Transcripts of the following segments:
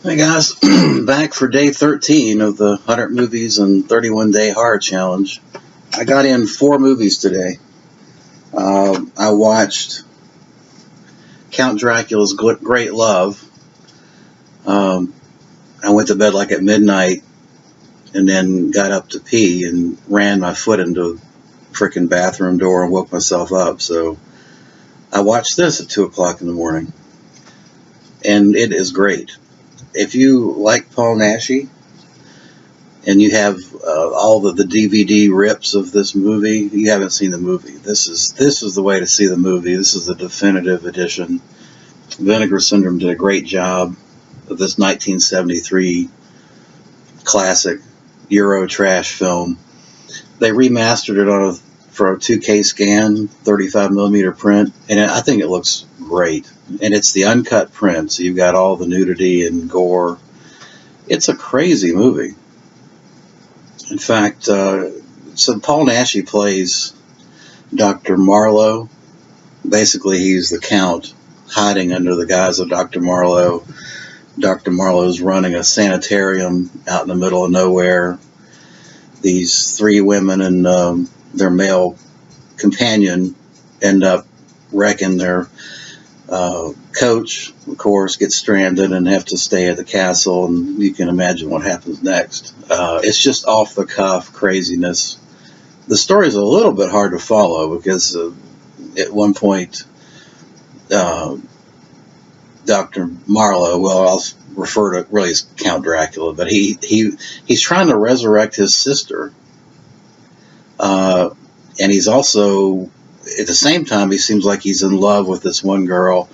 Hey guys, back for day 13 of the 100 Movies in 31 Day Horror Challenge. I got in 4 movies today. I watched Count Dracula's Great Love. I went to bed like at midnight and then got up to pee and ran my foot into a frickin' bathroom door and woke myself up. So I watched this at 2 o'clock in the morning. And it is great. If you like Paul Naschy and you have all the DVD rips of this movie, you haven't seen the movie. This is the way to see the movie. This is the definitive edition. Vinegar Syndrome did a great job of this 1973 classic Euro trash film. They remastered it for a 2K scan, 35mm print, and I think it looks great. And it's the uncut print, so you've got all the nudity and gore. It's a crazy movie. In fact, so Paul Naschy plays Dr. Marlowe. Basically, he's the Count hiding under the guise of Dr. Marlowe. Dr. Marlowe's running a sanitarium out in the middle of nowhere. These 3 women and their male companion end up wrecking their coach, of course, gets stranded and have to stay at the castle, and you can imagine what happens next. It's just off the cuff craziness. The story is a little bit hard to follow because at one point Dr. Marlowe, well, I'll refer to really as Count Dracula, but he's trying to resurrect his sister, and he's also, at the same time, he seems like he's in love with this one girl.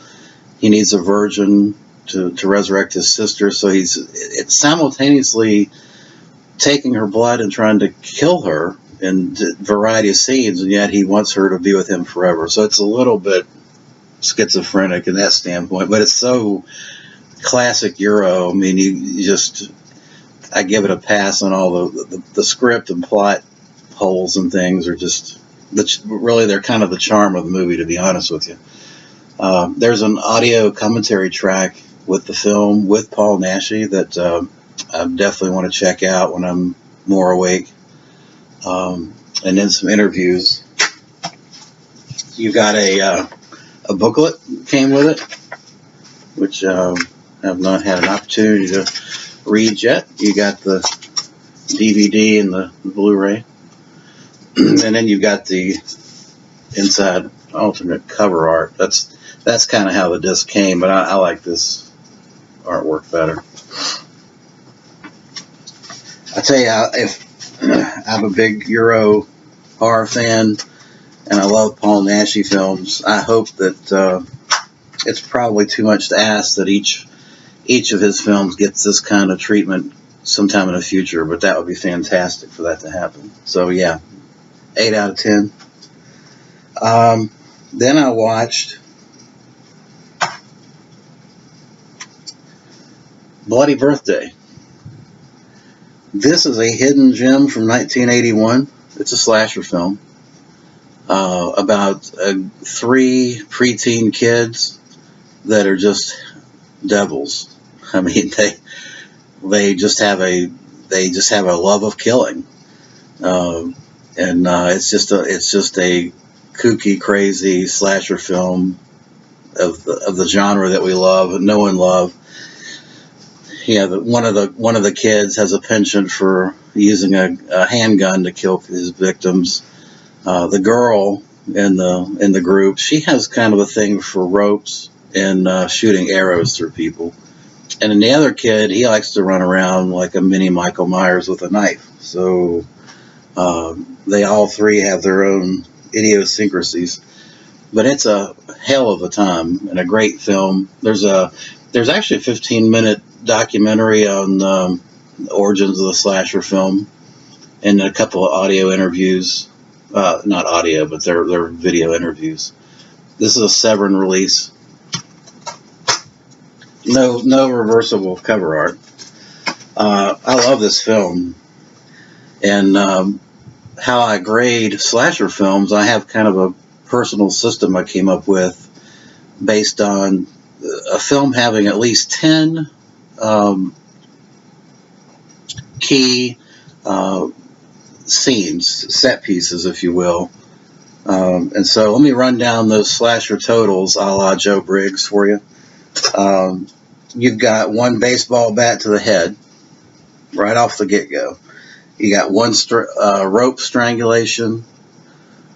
He needs a virgin to resurrect his sister, so it's simultaneously taking her blood and trying to kill her in a variety of scenes, and yet he wants her to be with him forever. So it's a little bit schizophrenic in that standpoint, but it's so classic Euro. I mean, I give it a pass on all the script and plot holes and things are just... really, they're kind of the charm of the movie, to be honest with you. There's an audio commentary track with the film with Paul Naschy that I definitely want to check out when I'm more awake. And then some interviews. You got a booklet came with it, which I have not had an opportunity to read yet. You got the DVD and the Blu Ray. And then you've got the inside alternate cover art. That's kind of how the disc came, but I like this artwork better. I tell you, if I'm a big Euro horror fan and I love Paul Naschy films, I hope that it's probably too much to ask that each of his films gets this kind of treatment sometime in the future, but that would be fantastic for that to happen. So yeah. 8 out of 10. Then I watched Bloody Birthday. This is a hidden gem from 1981. It's a slasher film about 3 preteen kids that are just devils. I mean, they just have a love of killing. And it's just a kooky, crazy slasher film of the genre that we love and know and love. Yeah, one of the kids has a penchant for using a handgun to kill his victims. The girl in the group, she has kind of a thing for ropes and shooting arrows through people. And then the other kid, he likes to run around like a mini Michael Myers with a knife. So they all 3 have their own idiosyncrasies, but it's a hell of a time and a great film. There's actually a 15-minute documentary on the origins of the slasher film and a couple of audio interviews. Not audio, but they're video interviews. This is a Severin release. No reversible cover art. I love this film. And how I grade slasher films, I have kind of a personal system I came up with based on a film having at least 10 key scenes, set pieces, if you will. And so let me run down those slasher totals a la Joe Briggs for you. You've got one baseball bat to the head right off the get-go. You got one rope strangulation,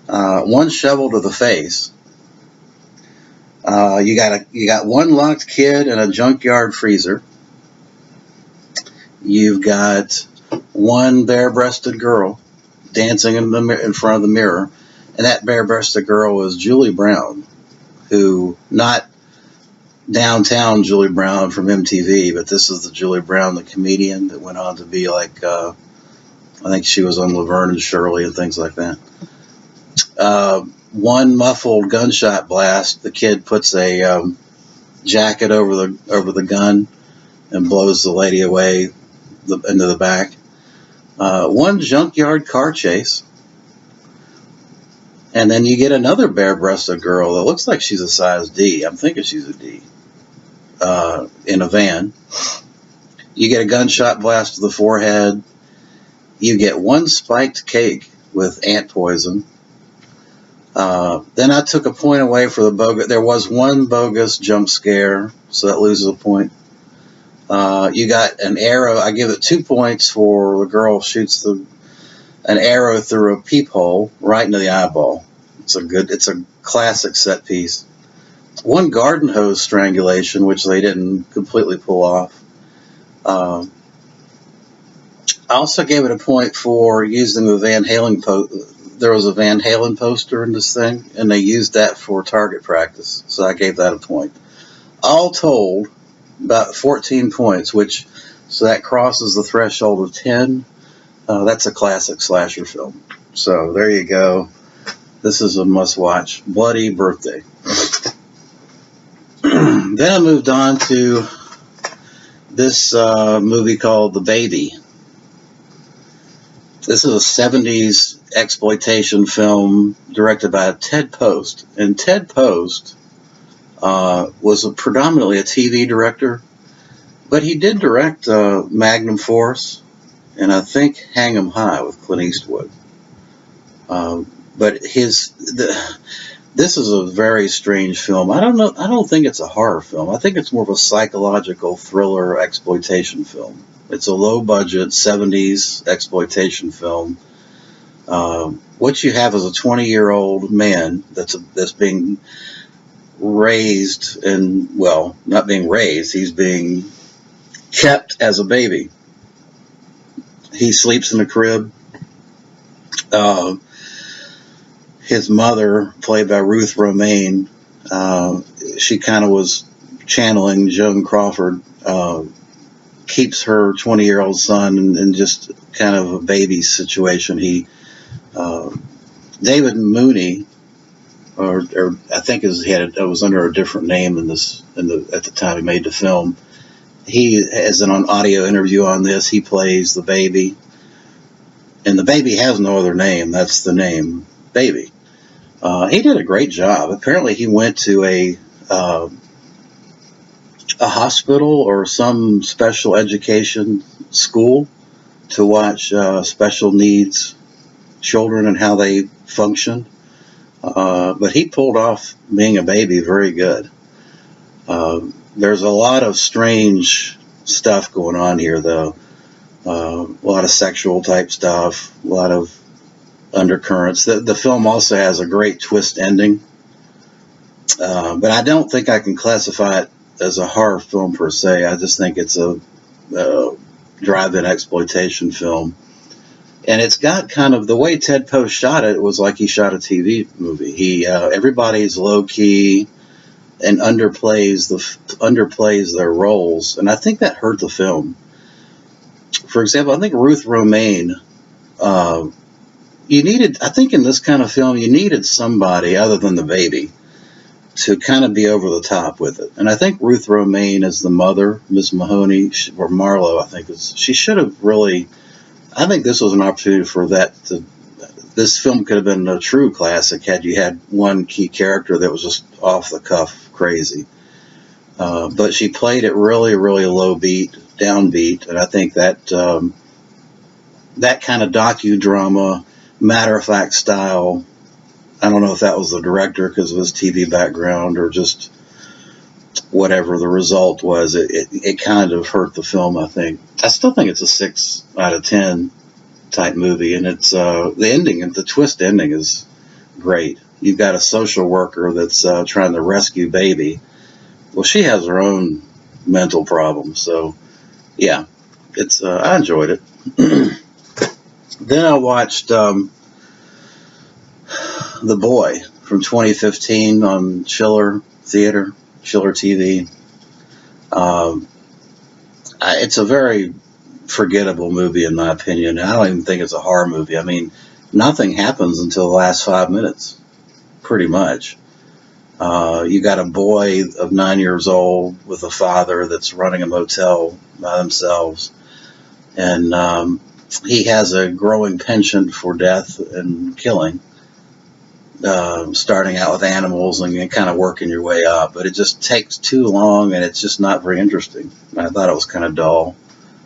one shovel to the face. You got one locked kid in a junkyard freezer. You've got one bare-breasted girl dancing in front of the mirror, and that bare-breasted girl was Julie Brown, who, not downtown Julie Brown from MTV, but this is the Julie Brown, the comedian that went on to be like, I think she was on Laverne and Shirley and things like that. One muffled gunshot blast. The kid puts a jacket over the gun and blows the lady away into the back. One junkyard car chase. And then you get another bare-breasted girl that looks like she's a size D. I'm thinking she's a D. In a van. You get a gunshot blast to the forehead. You get one spiked cake with ant poison. Then I took a point away for the bogus. There was one bogus jump scare, so that loses a point. You got an arrow. I give it 2 points for the girl shoots an arrow through a peephole right into the eyeball. It's a classic set piece. One garden hose strangulation, which they didn't completely pull off. I also gave it a point for using the Van Halen there was a Van Halen poster in this thing, and they used that for target practice, so I gave that a point. All told, about 14 points, so that crosses the threshold of 10. That's a classic slasher film. So there you go. This is a must-watch. Bloody Birthday. Then I moved on to this movie called The Baby. This is a 70s exploitation film directed by Ted Post. And Ted Post was predominantly a TV director, but he did direct Magnum Force and I think Hang 'em High with Clint Eastwood. But this is a very strange film. I don't think it's a horror film. I think it's more of a psychological thriller exploitation film. It's a low-budget 70s exploitation film. What you have is a 20-year-old man that's being raised, and, well, not being raised, he's being kept as a baby. He sleeps in a crib. His mother, played by Ruth Romaine, she kind of was channeling Joan Crawford, keeps her 20-year-old son in just kind of a baby situation. David Mooney, or I think it was under a different name at the time he made the film. He has an audio interview on this. He plays the baby, and the baby has no other name. That's the name, Baby. He did a great job. Apparently, he went to a hospital or some special education school to watch special needs children and how they function. But he pulled off being a baby very good. There's a lot of strange stuff going on here, though. A lot of sexual type stuff, a lot of undercurrents. The film also has a great twist ending. But I don't think I can classify it as a horror film per se. I just think it's a drive-in exploitation film. And it's got kind of the way Ted Post shot it. It was like he shot a TV movie. Everybody's low key and underplays their roles, and I think that hurt the film. For example, I think Ruth Romaine. I think in this kind of film, you needed somebody other than the baby to kind of be over the top with it. And I think Ruth Romaine as the mother, Miss Mahoney, or Marlowe, she should have really. I think this was an opportunity for that. This film could have been a true classic had you had one key character that was just off the cuff crazy. But she played it really, really low beat, downbeat, and I think that that kind of docudrama, matter-of-fact style, I don't know if that was the director because of his TV background or just whatever the result was, it kind of hurt the film, I think. I still think it's a 6 out of 10 type movie, and it's the ending, the twist ending is great. You've got a social worker that's trying to rescue baby. Well, she has her own mental problems, so yeah, it's I enjoyed it. Then I watched The Boy from 2015 on Schiller TV. It's a very forgettable movie in my opinion. I don't even think it's a horror movie. I mean, nothing happens until the last 5 minutes, pretty much. You got a boy of 9 years old with a father that's running a motel by themselves, and he has a growing penchant for death and killing, starting out with animals and kind of working your way up, but it just takes too long and it's just not very interesting. I thought it was kind of dull,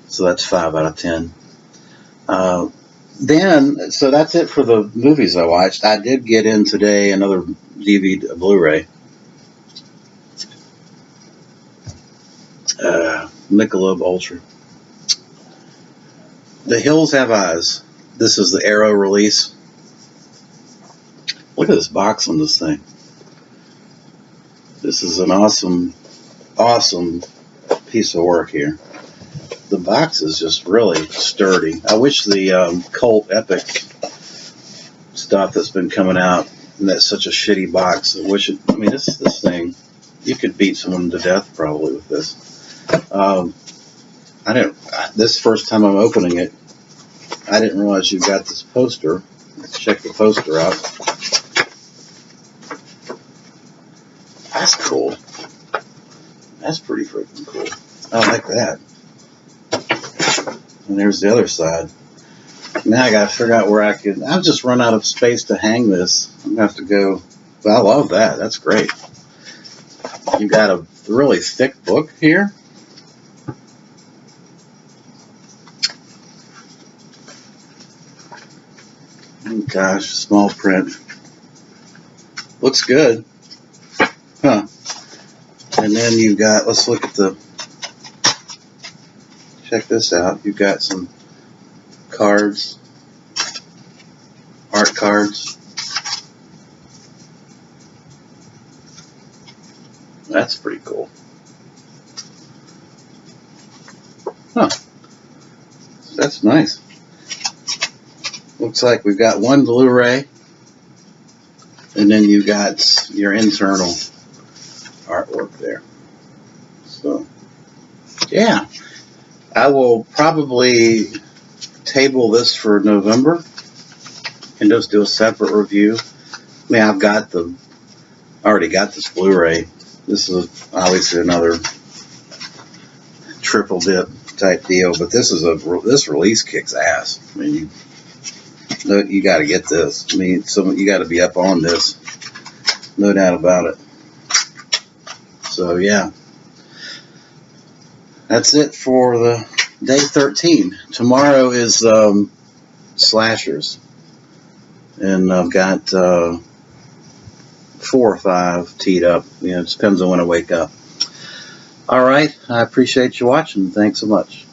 so that's 5 out of 10. So that's it for the movies I watched. I did get in today another DVD Blu-ray. Michelob Ultra. The Hills Have Eyes. This is the Arrow release. Look at this box on this thing. This is an awesome, awesome piece of work here. The box is just really sturdy. I wish the cult epic stuff that's been coming out, and that's such a shitty box. I wish it. I mean, this thing, you could beat someone to death probably with this. I didn't. This first time I'm opening it, I didn't realize you got this poster. Let's check the poster out. That's cool. That's pretty freaking cool. I like that. And there's the other side. Now I gotta figure out where I could. I've just run out of space to hang this. I'm gonna have to go. But I love that. That's great. You got a really thick book here. Oh gosh, small print. Looks good. Huh. And then you've got, let's look at the, check this out. You've got some cards, art cards. That's pretty cool. Huh. That's nice. Looks like we've got one Blu-ray, and then you got your internal artwork there. So, yeah. I will probably table this for November and just do a separate review. I mean, I already got this Blu-ray. This is obviously another triple dip type deal, but this release kicks ass. I mean, you got to get this. I mean, you got to be up on this, no doubt about it. So yeah, that's it for the day 13. Tomorrow is slashers, and I've got 4 or 5 teed up. You know, it depends on when I wake up. All right, I appreciate you watching. Thanks so much.